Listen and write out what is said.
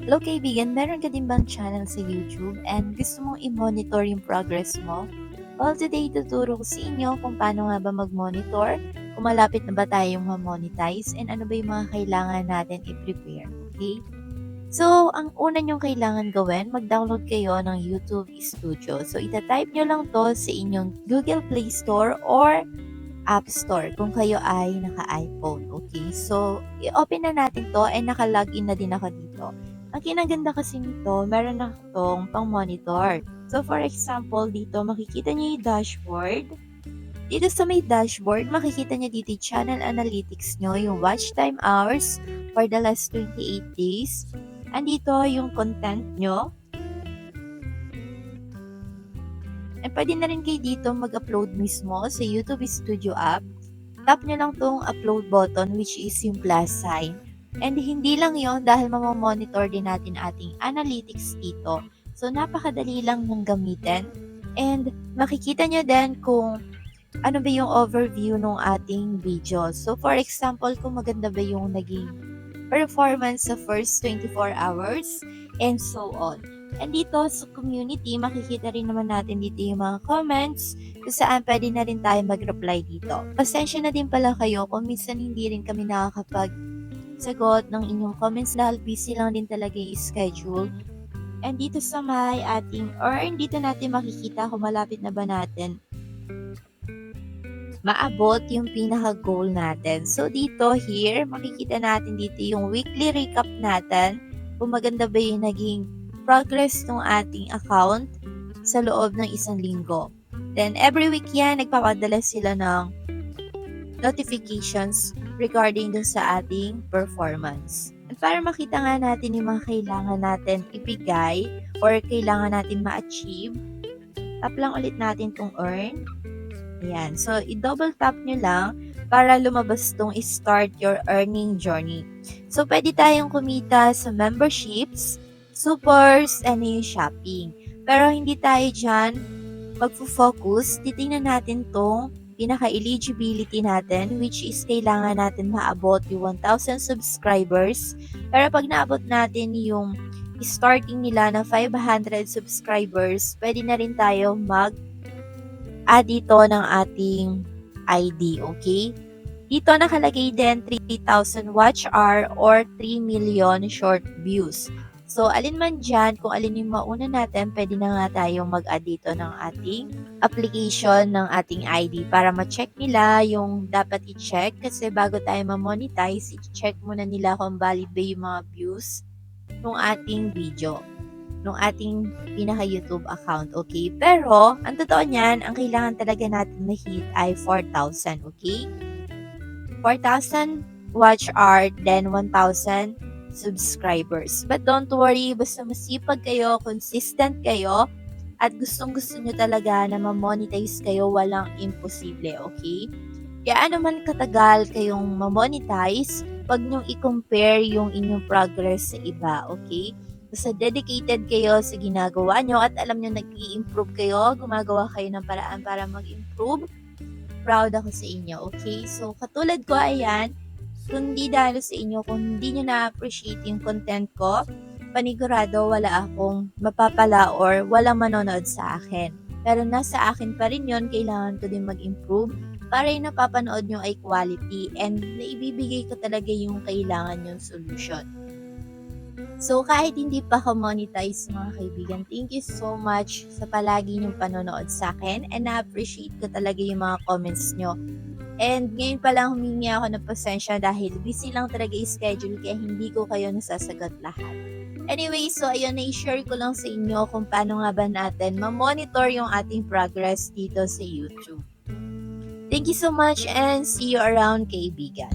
Hello kaibigan, meron ka din bang channel sa YouTube and gusto mong i-monitor yung progress mo? Well, today tuturo ko sa inyo kung paano nga ba mag-monitor, kung malapit na ba tayong ma-monetize, and ano ba yung mga kailangan natin i-prepare, okay? So, ang una nyong kailangan gawin, mag-download kayo ng YouTube Studio. So, itatype nyo lang to sa inyong Google Play Store or App Store kung kayo ay naka-iPhone. Okay? So, i-open na natin to and naka-login na din ako dito. Ang kinaganda kasi nito, meron na itong pang-monitor. So, for example, dito makikita niyo yung dashboard. Dito sa may dashboard, makikita niyo dito yung channel analytics nyo, yung watch time hours for the last 28 days. Andito yung content nyo. And pwede na rin kayo dito mag-upload mismo sa YouTube Studio app. Tap nyo lang tong upload button which is yung plus sign. And hindi lang yon dahil mamamonitor din natin ating analytics dito. So napakadali lang ng gamitin. And makikita nyo din kung ano ba yung overview ng ating video. So for example, kung maganda ba yung naging performance sa first 24 hours and so on. And dito sa community, makikita rin naman natin dito yung mga comments kung saan pwede na rin tayo mag-reply dito. Pasensya na din pala kayo kung minsan hindi rin kami nakakapag-sagot ng inyong comments dahil busy lang din talaga yung schedule. And dito sa may ating earn, dito natin makikita kung malapit na ba natin maabot yung pinaka-goal natin. So, dito, here, makikita natin dito yung weekly recap natin. Kung maganda ba yung naging progress ng ating account sa loob ng isang linggo. Then, every week yan, nagpapadala sila ng notifications regarding dun sa ating performance. At para makita nga natin yung mga kailangan natin ibigay or kailangan natin ma-achieve, tap lang ulit natin tong earn. Ayan. So, i-double tap nyo lang para lumabas tong start your earning journey. So, pwede tayong kumita sa memberships, supers, and yung shopping. Pero hindi tayo dyan magfo-focus. Titingnan natin tong pinaka-eligibility natin, which is kailangan natin maabot yung 1,000 subscribers. Pero pag naabot natin yung starting nila na 500 subscribers, pwede na rin tayo add dito ng ating ID, okay? Dito nakalagay din 3,000 watch hour or 3 million short views. So, alin man dyan, kung alin yung mauna natin, pwede na nga tayong mag-add dito ng ating application ng ating ID para ma-check nila yung dapat i-check kasi bago tayo ma-monetize, i-check muna nila kung valid ba yung mga views ng ating video ng ating pinaka-YouTube account, okay? Pero, ang totoo niyan, ang kailangan talaga natin ma-hit ay 4,000, okay? 4,000 watch hour, then 1,000 subscribers. But don't worry, basta masipag kayo, consistent kayo, at gustong-gusto nyo talaga na ma-monetize kayo, walang imposible, okay? Kaya ano man katagal kayong ma-monetize, wag nyong i-compare yung inyong progress sa iba, okay? Basta dedicated kayo sa ginagawa nyo at alam nyo nag-i-improve kayo, gumagawa kayo ng paraan para mag-improve, proud ako sa inyo, okay? So, katulad ko, ayan, kung di dahil sa inyo, kung hindi nyo na-appreciate yung content ko, panigurado wala akong mapapala or walang manonood sa akin. Pero nasa akin pa rin yun, kailangan ko din mag-improve para yung napapanood nyo ay quality and naibibigay ko talaga yung kailangan yung solution. So, kahit hindi pa ako monetize mga kaibigan, thank you so much sa palagi niyong panonood sa akin and na-appreciate ko talaga yung mga comments nyo. And ngayon pa lang humingi ako ng pasensya dahil busy lang talaga yung schedule kaya hindi ko kayo nasasagot lahat. Anyway, so ayun, na-share ko lang sa inyo kung paano nga ba natin ma-monitor yung ating progress dito sa YouTube. Thank you so much and see you around kaibigan.